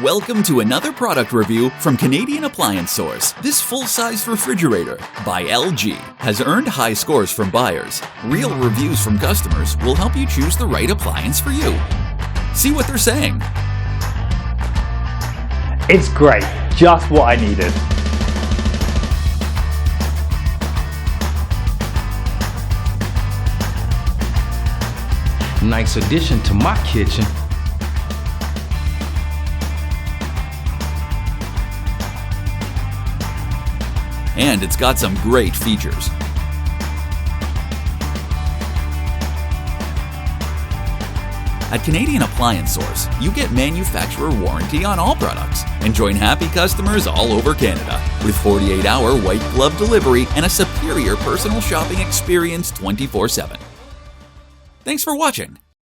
Welcome to another product review from Canadian Appliance Source. This full-size refrigerator by LG has earned high scores from buyers. Real reviews from customers will help you choose the right appliance for you. See what they're saying. It's great, just what I needed. Nice addition to my kitchen. And it's got some great features. At Canadian Appliance Source, you get manufacturer warranty on all products and join happy customers all over Canada with 48-hour white glove delivery and a superior personal shopping experience 24/7. Thanks for watching.